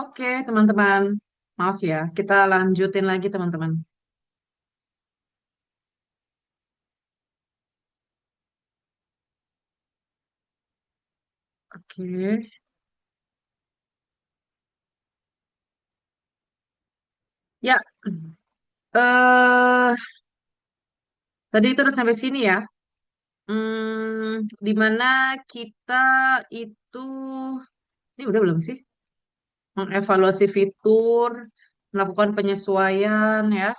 Oke, teman-teman. Maaf ya, kita lanjutin lagi, teman-teman. Oke. Ya, eh tadi itu udah sampai sini ya. Di mana kita itu, ini udah belum sih? Mengevaluasi fitur, melakukan penyesuaian ya.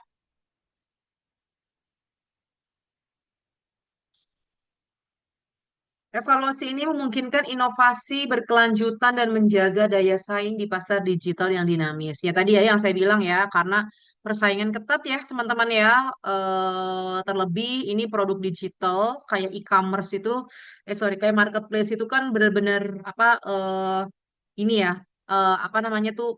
Evaluasi ini memungkinkan inovasi berkelanjutan dan menjaga daya saing di pasar digital yang dinamis. Ya tadi ya yang saya bilang ya, karena persaingan ketat ya teman-teman ya. Terlebih ini produk digital kayak e-commerce itu, sorry kayak marketplace itu kan benar-benar apa ini ya apa namanya tuh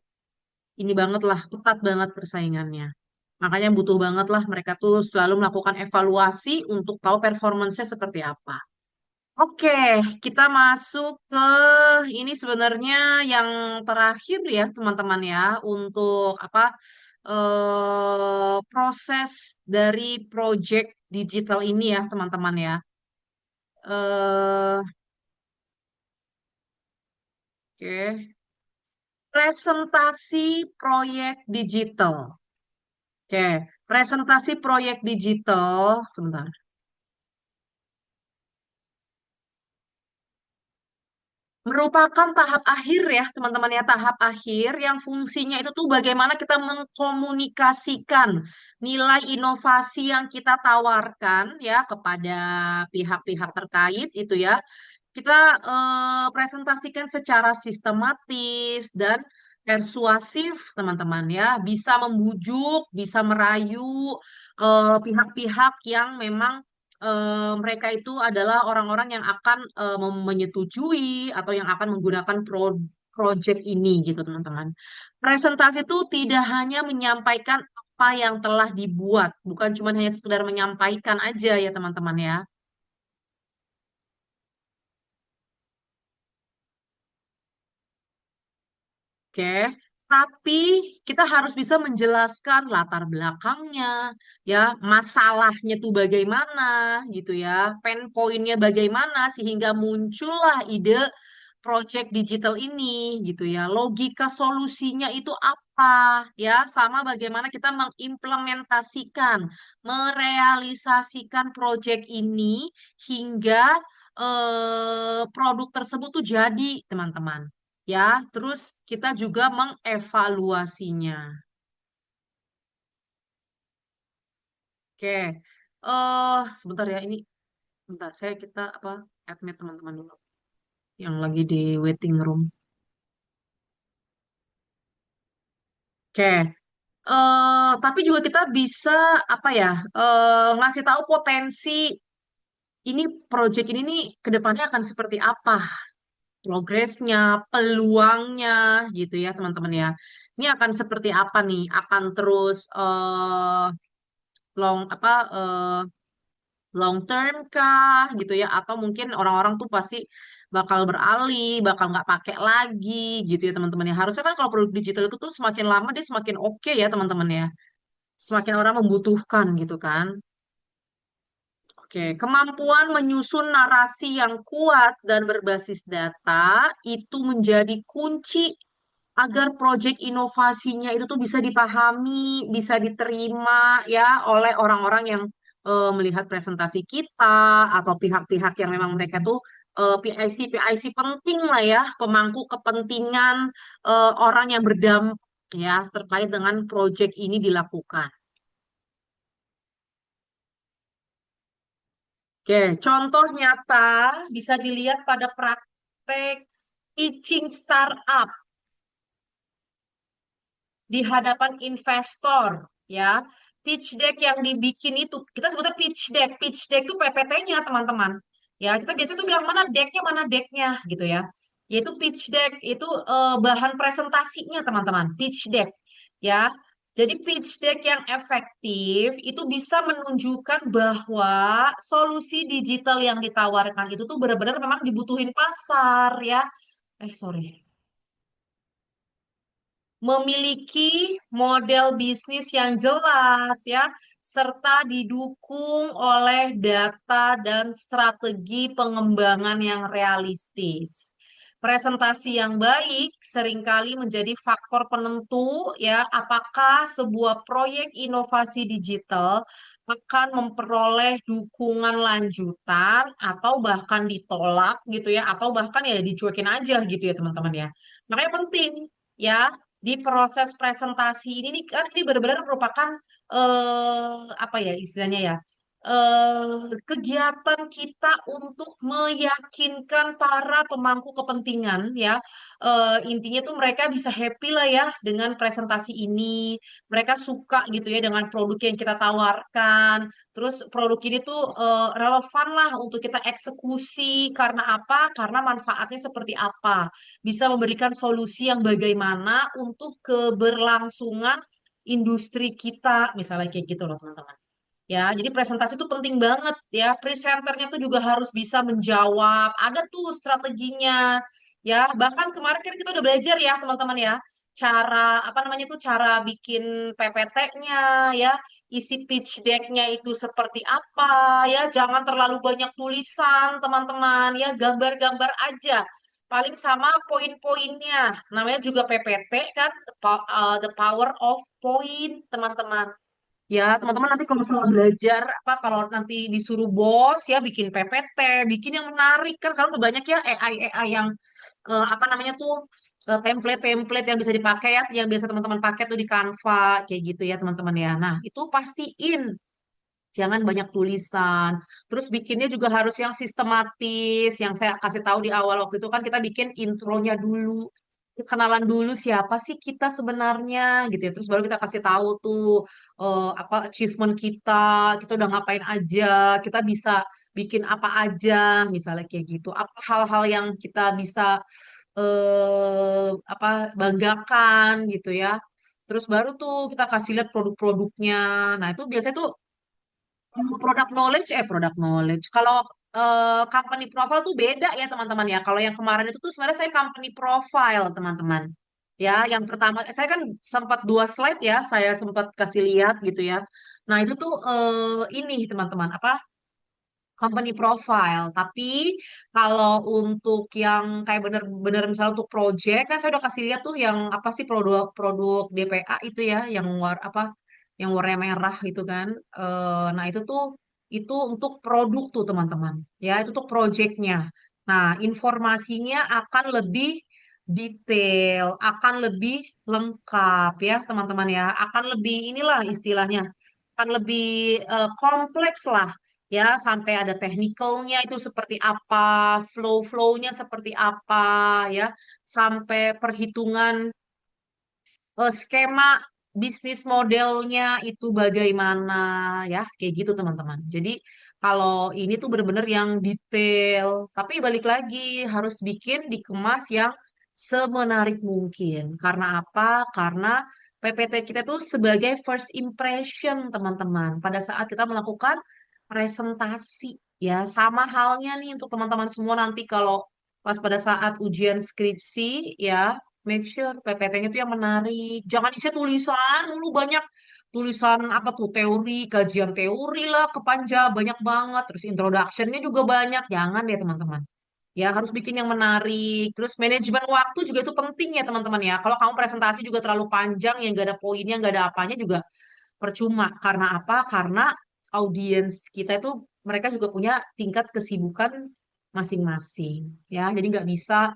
ini banget lah ketat banget persaingannya. Makanya butuh banget lah mereka tuh selalu melakukan evaluasi untuk tahu performance-nya seperti apa. Oke, kita masuk ke ini sebenarnya yang terakhir ya teman-teman ya untuk apa proses dari project digital ini ya teman-teman ya. Oke, presentasi proyek digital. Oke, presentasi proyek digital sebentar. Merupakan tahap akhir ya, teman-teman ya, tahap akhir yang fungsinya itu tuh bagaimana kita mengkomunikasikan nilai inovasi yang kita tawarkan ya kepada pihak-pihak terkait itu ya. Kita presentasikan secara sistematis dan persuasif, teman-teman ya, bisa membujuk, bisa merayu pihak-pihak yang memang mereka itu adalah orang-orang yang akan menyetujui atau yang akan menggunakan project ini gitu teman-teman. Presentasi itu tidak hanya menyampaikan apa yang telah dibuat, bukan cuma hanya sekedar menyampaikan aja ya teman-teman ya. Oke, tapi kita harus bisa menjelaskan latar belakangnya, ya, masalahnya tuh bagaimana, gitu ya, pain point-nya bagaimana, sehingga muncullah ide project digital ini, gitu ya. Logika solusinya itu apa, ya, sama bagaimana kita mengimplementasikan, merealisasikan project ini hingga produk tersebut tuh jadi, teman-teman. Ya, terus kita juga mengevaluasinya. Oke, sebentar ya ini, bentar saya kita apa admit teman-teman dulu yang lagi di waiting room. Oke, tapi juga kita bisa apa ya ngasih tahu potensi ini project ini nih ke depannya akan seperti apa, progresnya, peluangnya gitu ya teman-teman ya. Ini akan seperti apa nih? Akan terus long apa long term kah gitu ya atau mungkin orang-orang tuh pasti bakal beralih bakal nggak pakai lagi gitu ya teman-teman ya harusnya kan kalau produk digital itu tuh semakin lama dia semakin oke ya teman-teman ya semakin orang membutuhkan gitu kan. Oke, kemampuan menyusun narasi yang kuat dan berbasis data itu menjadi kunci agar proyek inovasinya itu tuh bisa dipahami, bisa diterima ya oleh orang-orang yang melihat presentasi kita atau pihak-pihak yang memang mereka tuh PIC penting lah ya, pemangku kepentingan orang yang berdampak ya terkait dengan proyek ini dilakukan. Oke, contoh nyata bisa dilihat pada praktek pitching startup di hadapan investor ya. Pitch deck yang dibikin itu kita sebutnya pitch deck. Pitch deck itu PPT-nya teman-teman. Ya, kita biasanya tuh bilang mana decknya gitu ya. Yaitu pitch deck itu bahan presentasinya teman-teman. Pitch deck ya. Jadi pitch deck yang efektif itu bisa menunjukkan bahwa solusi digital yang ditawarkan itu tuh benar-benar memang dibutuhin pasar ya. Sorry. memiliki model bisnis yang jelas ya, serta didukung oleh data dan strategi pengembangan yang realistis. Presentasi yang baik seringkali menjadi faktor penentu ya, apakah sebuah proyek inovasi digital akan memperoleh dukungan lanjutan atau bahkan ditolak gitu ya, atau bahkan ya dicuekin aja gitu ya teman-teman ya. Makanya penting ya di proses presentasi ini nih kan ini benar-benar merupakan apa ya istilahnya ya kegiatan kita untuk meyakinkan para pemangku kepentingan ya. Intinya tuh mereka bisa happy lah ya dengan presentasi ini, mereka suka gitu ya dengan produk yang kita tawarkan, terus produk ini tuh relevan lah untuk kita eksekusi karena apa, karena manfaatnya seperti apa, bisa memberikan solusi yang bagaimana untuk keberlangsungan industri kita misalnya kayak gitu loh teman-teman. Ya, jadi presentasi itu penting banget ya. Presenternya tuh juga harus bisa menjawab. Ada tuh strateginya. Ya, bahkan kemarin kan kita udah belajar ya, teman-teman ya. Cara apa namanya tuh cara bikin PPT-nya ya, isi pitch deck-nya itu seperti apa ya. Jangan terlalu banyak tulisan, teman-teman ya. Gambar-gambar aja. Paling sama poin-poinnya. Namanya juga PPT kan, the power of point, teman-teman. Ya, teman-teman nanti kalau misalnya belajar apa kalau nanti disuruh bos ya bikin PPT, bikin yang menarik kan sekarang udah banyak ya AI yang apa namanya tuh template-template yang bisa dipakai ya, yang biasa teman-teman pakai tuh di Canva kayak gitu ya teman-teman ya. Nah, itu pastiin jangan banyak tulisan. Terus bikinnya juga harus yang sistematis. Yang saya kasih tahu di awal waktu itu kan kita bikin intronya dulu. Kenalan dulu siapa sih kita sebenarnya gitu ya. Terus baru kita kasih tahu tuh apa achievement kita udah ngapain aja, kita bisa bikin apa aja, misalnya kayak gitu. Apa hal-hal yang kita bisa apa banggakan gitu ya. Terus baru tuh kita kasih lihat produk-produknya. Nah, itu biasanya tuh product knowledge. Kalau company profile tuh beda ya teman-teman ya. Kalau yang kemarin itu tuh sebenarnya saya company profile teman-teman. Ya, yang pertama saya kan sempat 2 slide ya, saya sempat kasih lihat gitu ya. Nah itu tuh ini teman-teman apa company profile. Tapi kalau untuk yang kayak bener-bener misalnya untuk project kan saya udah kasih lihat tuh yang apa sih produk-produk DPA itu ya, yang apa yang warna merah itu kan. Nah itu untuk produk tuh teman-teman. Ya itu tuh projectnya. Nah informasinya akan lebih detail, akan lebih lengkap ya teman-teman ya, akan lebih inilah istilahnya, akan lebih kompleks lah ya sampai ada technicalnya itu seperti apa, flow-flownya seperti apa ya, sampai perhitungan skema bisnis modelnya itu bagaimana ya, kayak gitu teman-teman. Jadi kalau ini tuh bener-bener yang detail, tapi balik lagi harus bikin dikemas yang semenarik mungkin. Karena apa? Karena PPT kita tuh sebagai first impression teman-teman. Pada saat kita melakukan presentasi ya, sama halnya nih untuk teman-teman semua nanti kalau pas pada saat ujian skripsi ya, make sure PPT-nya tuh yang menarik. Jangan isi tulisan dulu banyak. Tulisan apa tuh teori, kajian teori lah kepanjang banyak banget. Terus introduction-nya juga banyak. Jangan deh teman-teman. Ya harus bikin yang menarik. Terus manajemen waktu juga itu penting ya teman-teman ya. Kalau kamu presentasi juga terlalu panjang yang gak ada poinnya, gak ada apanya juga percuma. Karena apa? Karena audiens kita itu mereka juga punya tingkat kesibukan masing-masing. Ya, jadi nggak bisa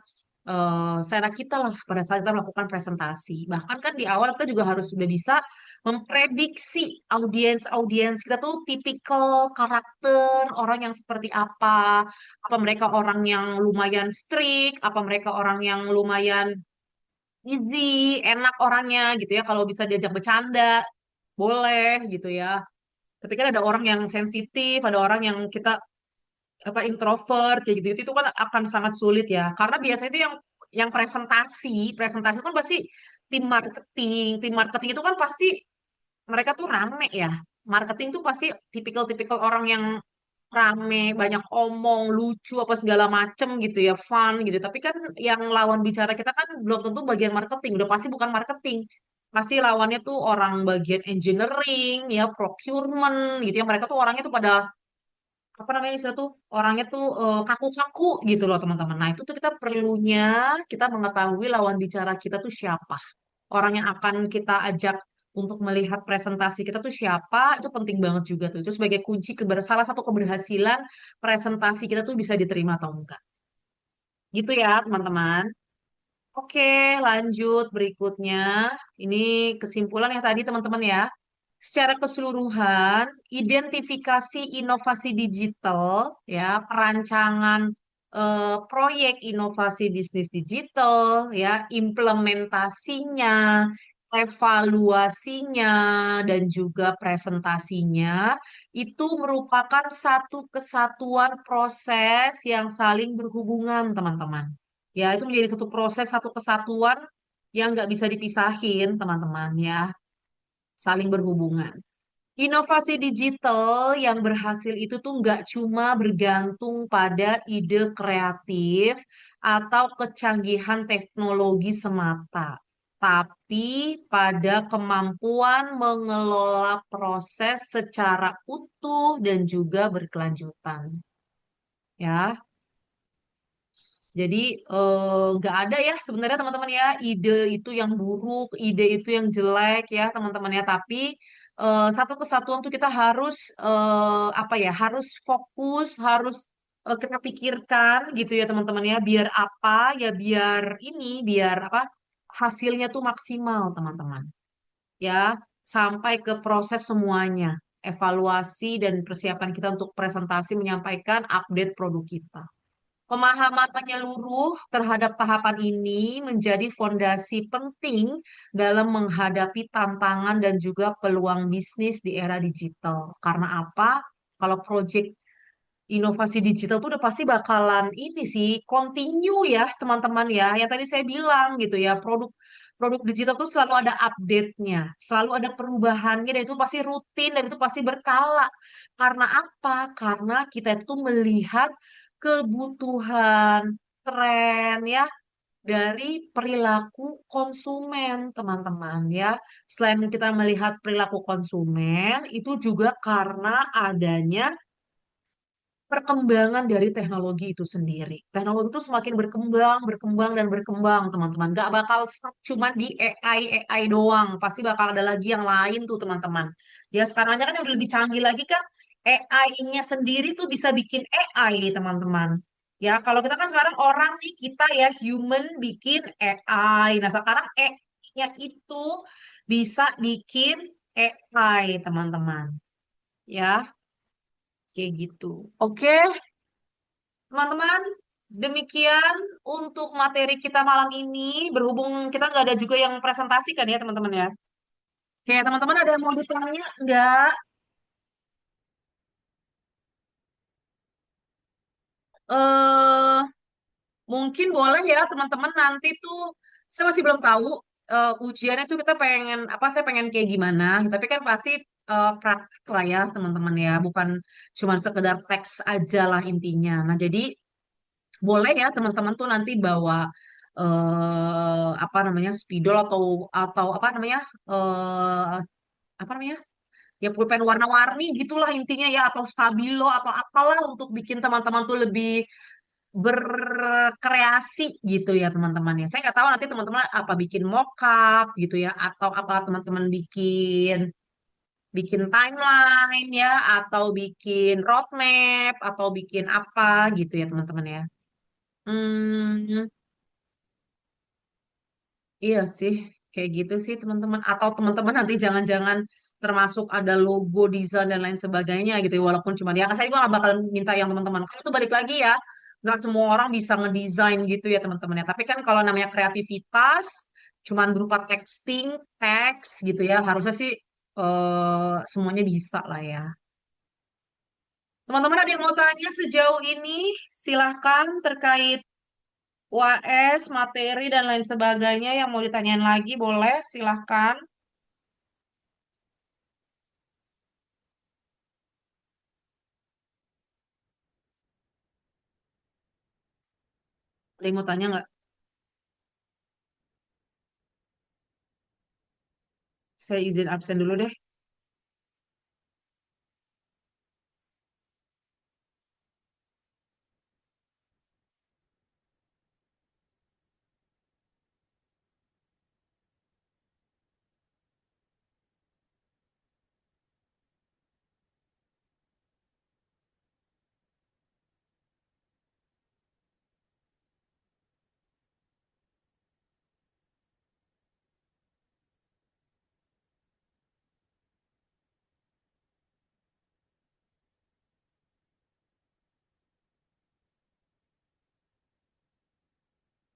seenak kita lah pada saat kita melakukan presentasi. Bahkan kan di awal kita juga harus sudah bisa memprediksi audiens-audiens kita tuh tipikal karakter orang yang seperti apa. Apa mereka orang yang lumayan strict, apa mereka orang yang lumayan easy, enak orangnya gitu ya. Kalau bisa diajak bercanda, boleh gitu ya. Tapi kan ada orang yang sensitif, ada orang yang kita apa introvert kayak gitu itu kan akan sangat sulit ya karena biasanya itu yang presentasi kan pasti tim marketing itu kan pasti mereka tuh rame ya marketing tuh pasti tipikal-tipikal orang yang rame, banyak omong, lucu apa segala macem gitu ya, fun gitu. Tapi kan yang lawan bicara kita kan belum tentu bagian marketing, udah pasti bukan marketing. Pasti lawannya tuh orang bagian engineering, ya, procurement gitu ya. Mereka tuh orangnya tuh pada apa namanya istilah tuh orangnya tuh kaku-kaku gitu loh teman-teman. Nah itu tuh kita perlunya kita mengetahui lawan bicara kita tuh siapa. Orang yang akan kita ajak untuk melihat presentasi kita tuh siapa, itu penting banget juga tuh. Itu sebagai kunci salah satu keberhasilan presentasi kita tuh bisa diterima atau enggak. Gitu ya teman-teman. Oke, lanjut berikutnya. Ini kesimpulan yang tadi teman-teman ya. Secara keseluruhan, identifikasi inovasi digital, ya, perancangan proyek inovasi bisnis digital, ya, implementasinya, evaluasinya, dan juga presentasinya, itu merupakan satu kesatuan proses yang saling berhubungan, teman-teman. Ya, itu menjadi satu proses, satu kesatuan yang nggak bisa dipisahin, teman-teman, ya, saling berhubungan. Inovasi digital yang berhasil itu tuh nggak cuma bergantung pada ide kreatif atau kecanggihan teknologi semata, tapi pada kemampuan mengelola proses secara utuh dan juga berkelanjutan. Ya, jadi nggak ada ya sebenarnya teman-teman ya ide itu yang buruk, ide itu yang jelek ya teman-teman ya. Tapi satu kesatuan tuh kita harus apa ya harus fokus, harus kita pikirkan gitu ya teman-teman ya. Biar apa ya biar apa hasilnya tuh maksimal teman-teman ya sampai ke proses semuanya. Evaluasi dan persiapan kita untuk presentasi menyampaikan update produk kita. Pemahaman menyeluruh terhadap tahapan ini menjadi fondasi penting dalam menghadapi tantangan dan juga peluang bisnis di era digital. Karena apa? Kalau proyek inovasi digital tuh udah pasti bakalan ini sih continue ya teman-teman ya. Yang tadi saya bilang gitu ya, produk produk digital tuh selalu ada update-nya, selalu ada perubahannya dan itu pasti rutin dan itu pasti berkala. Karena apa? Karena kita itu melihat kebutuhan, tren ya dari perilaku konsumen, teman-teman ya. Selain kita melihat perilaku konsumen, itu juga karena adanya perkembangan dari teknologi itu sendiri. Teknologi itu semakin berkembang, berkembang, dan berkembang, teman-teman. Gak bakal stuck cuma di AI doang. Pasti bakal ada lagi yang lain tuh, teman-teman. Ya, sekarang aja kan yang udah lebih canggih lagi kan, AI-nya sendiri tuh bisa bikin AI, teman-teman. Ya, kalau kita kan sekarang orang nih, kita ya, human bikin AI. Nah, sekarang AI-nya itu bisa bikin AI, teman-teman. Ya, kayak gitu. Oke, teman-teman, demikian untuk materi kita malam ini. Berhubung kita nggak ada juga yang presentasi kan ya, teman-teman ya. Oke, teman-teman ada yang mau ditanya? Nggak? Eh, mungkin boleh ya, teman-teman. Nanti tuh, saya masih belum tahu ujiannya tuh kita pengen, apa, saya pengen kayak gimana. Tapi kan pasti praktik lah ya, teman-teman ya. Bukan cuma sekedar teks aja lah intinya. Nah, jadi boleh ya teman-teman tuh nanti bawa apa namanya spidol atau apa namanya eh apa namanya ya pulpen warna-warni gitulah intinya ya atau stabilo atau apalah untuk bikin teman-teman tuh lebih berkreasi gitu ya teman-teman ya. Saya nggak tahu nanti teman-teman apa bikin mockup gitu ya atau apa teman-teman bikin bikin timeline ya atau bikin roadmap atau bikin apa gitu ya teman-teman ya. Hmm, iya sih, kayak gitu sih teman-teman. Atau teman-teman nanti jangan-jangan termasuk ada logo, desain dan lain sebagainya gitu ya. Walaupun cuma ya, saya juga nggak bakal minta yang teman-teman. Kan itu balik lagi ya, nggak semua orang bisa ngedesain gitu ya teman-teman ya. Tapi kan kalau namanya kreativitas, cuman berupa texting, teks gitu ya. Harusnya sih semuanya bisa lah ya. Teman-teman ada yang mau tanya sejauh ini? Silahkan terkait UAS, materi, dan lain sebagainya yang mau ditanyain lagi, boleh, silahkan. Ada yang mau tanya nggak? Saya izin absen dulu deh.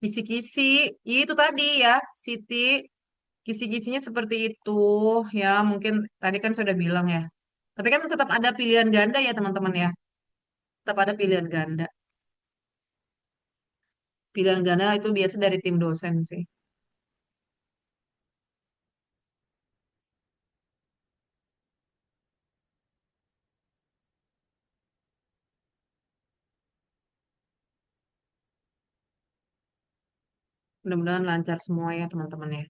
Kisi-kisi, itu tadi ya, Siti. Kisi-kisinya seperti itu. Ya, mungkin tadi kan sudah bilang ya. Tapi kan tetap ada pilihan ganda ya, teman-teman ya. Tetap ada pilihan ganda. Pilihan ganda itu biasa dari tim dosen sih. Mudah-mudahan lancar semua ya, teman-teman ya.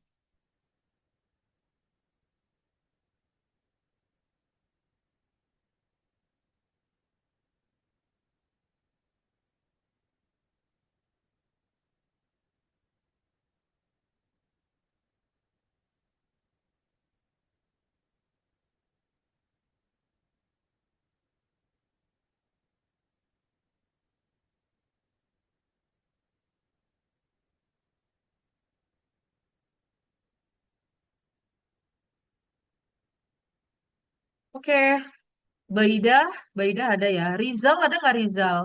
Oke, Baida, Baida ada ya. Rizal ada nggak Rizal?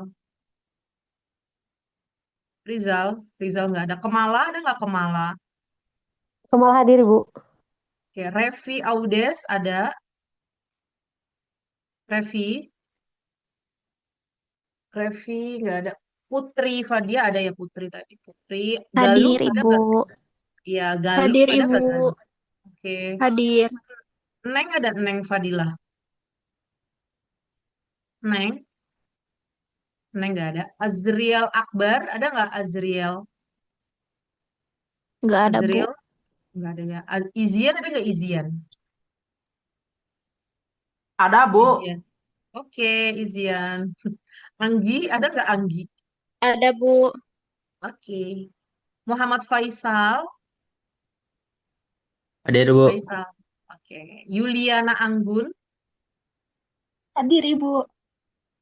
Rizal, Rizal nggak ada. Kemala ada nggak Kemala? Kemal hadir, Ibu. Oke, Revi Audes ada. Revi, Revi nggak ada. Putri Fadia ada ya Putri tadi. Putri, Galuh Hadir ada Ibu. nggak? Iya, Galuh Hadir ada Ibu. nggak Galuh? Oke, Hadir. Neng ada Neng Fadilah. Neng, Neng nggak ada. Azriel Akbar ada nggak Azriel? Nggak ada Bu. Azriel nggak ada ya. Izian ada nggak Izian? Ada, Bu. Izian. Oke, Izian. Anggi ada nggak Anggi? Ada Bu. Oke. Muhammad Faisal, Hadir, Bu. Faisal. Oke. Yuliana Anggun. Hadir Ibu.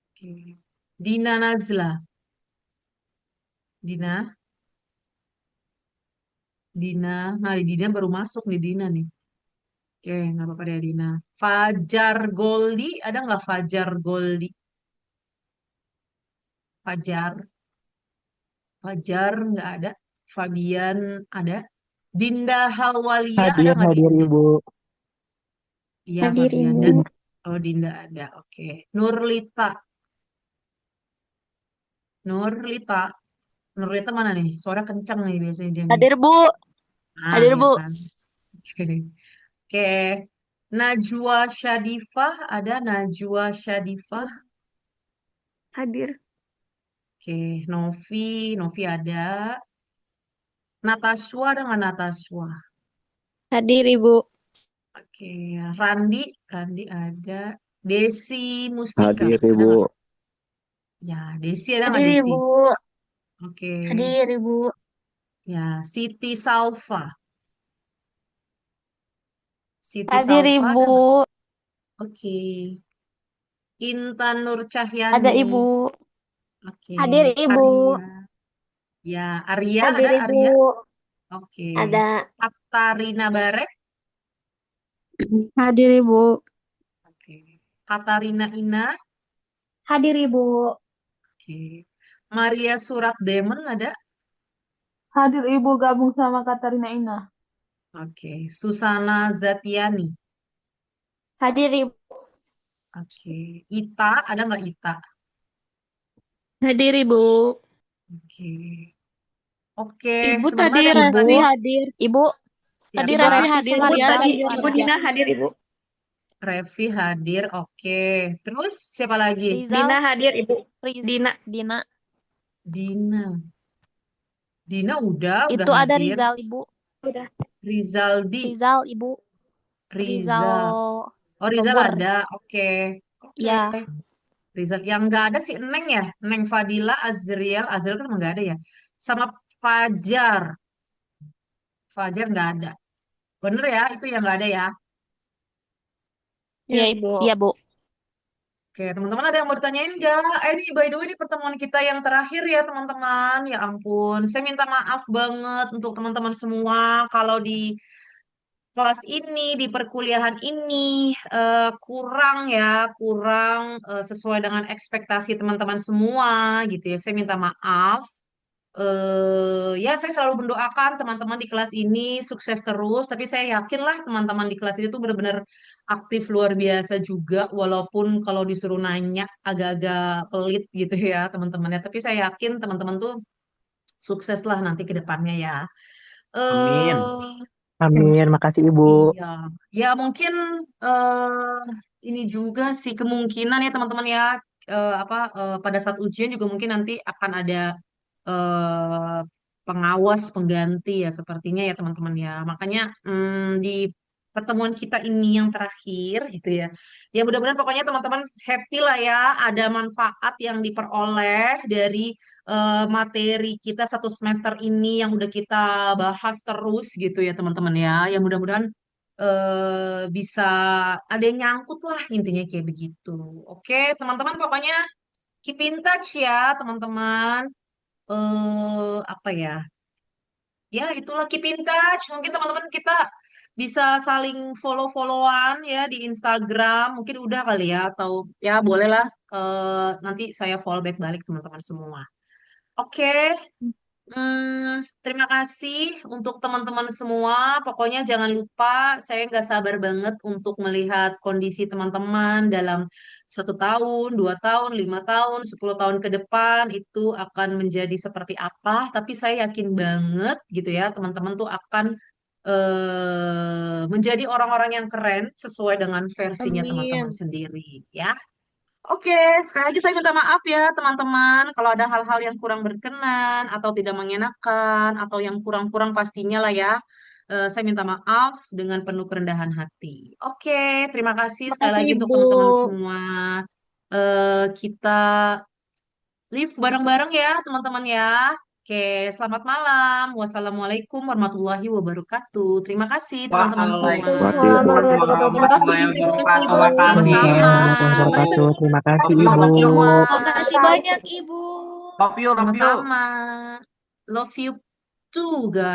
Oke. Dina Nazla. Dina, Dina. Nah, di Dina baru masuk nih Dina nih. Oke, nggak apa-apa deh Dina. Fajar Goldi, ada nggak Fajar Goldi? Fajar, Fajar nggak ada. Fabian ada. Dinda Halwalia ada Hadir, nggak hadir Dinda? Ibu. Iya Hadir Fabian dan Ibu. oh Dinda ada. Oke. Nurlita, Nurlita, Nurlita mana nih? Suara kencang nih biasanya dia nih. Hadir, Bu. Ah, Hadir, ya Bu. kan. Oke. Oke. Najwa Shadifah ada Najwa Shadifah. Hadir. Oke, Novi, Novi ada. Nataswa ada nggak Nataswa? Hadir, Ibu. Oke, Randi, Randi ada. Desi Mustika Hadir ada nggak? Ibu. Ya, Desi ada nggak Hadir, Desi? Ibu. Oke, Hadir, Ibu. ya Siti Salva, Siti Hadir, Salva Ibu. ada nggak? Oke, Intan Nur Ada, Cahyani. Ibu. Oke, Hadir, Ibu. Arya. Ya, Arya ada Hadir, Ibu. Arya. Oke, Ada. Katarina Barek. Hadir Ibu. Oke, Katarina Ina. Hadir, Ibu. Oke, Maria Surat Demon ada. Hadir Ibu gabung sama Katarina Ina. Oke, Susana Zatiani. Hadir, Ibu. Oke, Ita ada nggak Ita? Hadir Ibu. Oke, oke Ibu teman-teman tadi ada yang mau Ibu. Revi tanya? hadir. Ibu. Tadi Ibu Siapa? Revi Revi hadir, Bu. sama Tadi Rizal Ibu ada. Dina hadir, Ibu. Revi hadir. Oke, terus siapa lagi? Rizal. Dina hadir, Ibu. Riz. Dina. Dina. Dina. Dina udah Itu ada hadir. Rizal, Ibu. Udah. Rizaldi, Rizal, Ibu. Rizal Rizal. Oh, Rizal Tobur. ada. Oke. Oke. Ya, Rizal yang nggak ada si Neng ya, Neng Fadila, Azriel, Azriel kan emang nggak ada ya. Sama Fajar, Fajar nggak ada. Bener ya, itu yang nggak ada ya. Iya, Ibu. iya, Bu. Oke, teman-teman ada yang mau ditanyain nggak? Ini by the way, ini pertemuan kita yang terakhir ya, teman-teman. Ya ampun, saya minta maaf banget untuk teman-teman semua kalau di kelas ini, di perkuliahan ini kurang ya, kurang sesuai dengan ekspektasi teman-teman semua gitu ya. Saya minta maaf. Ya, saya selalu mendoakan teman-teman di kelas ini sukses terus, tapi saya yakin lah teman-teman di kelas ini tuh benar-benar aktif luar biasa juga, walaupun kalau disuruh nanya agak-agak pelit gitu ya teman-temannya. Tapi saya yakin teman-teman tuh sukses lah nanti ke depannya ya. Amin. eh Amin, makasih Ibu. iya, ya mungkin eh ini juga sih kemungkinan ya teman-teman ya, pada saat ujian juga mungkin nanti akan ada eh pengawas pengganti ya sepertinya ya teman-teman ya. Makanya di pertemuan kita ini yang terakhir gitu ya. Ya mudah-mudahan pokoknya teman-teman happy lah ya, ada manfaat yang diperoleh dari materi kita satu semester ini yang udah kita bahas terus gitu ya teman-teman ya. Yang mudah-mudahan bisa ada yang nyangkut lah intinya kayak begitu. Oke, teman-teman pokoknya keep in touch ya teman-teman. Apa ya? Ya, itulah keep in touch. Mungkin teman-teman kita bisa saling follow-followan ya di Instagram. Mungkin udah kali ya atau ya bolehlah nanti saya follow back balik teman-teman semua. Oke. Terima kasih untuk teman-teman semua. Pokoknya jangan lupa, saya nggak sabar banget untuk melihat kondisi teman-teman dalam 1 tahun, 2 tahun, 5 tahun, 10 tahun ke depan itu akan menjadi seperti apa. Tapi saya yakin banget gitu ya, teman-teman tuh akan menjadi orang-orang yang keren sesuai dengan versinya teman-teman Amin. sendiri ya. Oke, sekali lagi saya minta maaf ya teman-teman kalau ada hal-hal yang kurang berkenan atau tidak mengenakan atau yang kurang-kurang pastinya lah ya. Saya minta maaf dengan penuh kerendahan hati. Oke, terima kasih sekali Makasih, lagi untuk Ibu. teman-teman semua. Kita live bareng-bareng ya teman-teman ya. Oke, selamat malam. Wassalamualaikum warahmatullahi wabarakatuh. Terima kasih teman-teman semua. Waalaikumsalam Terima kasih warahmatullahi Ibu. Makasih, wabarakatuh. Ibu. Makasih Sama-sama. Waalaikumsalam warahmatullahi wabarakatuh. Terima kasih Terima Ibu. kasih semua. Makasih banyak, Ibu. Love you, love you. Sama-sama. Love you too, guys.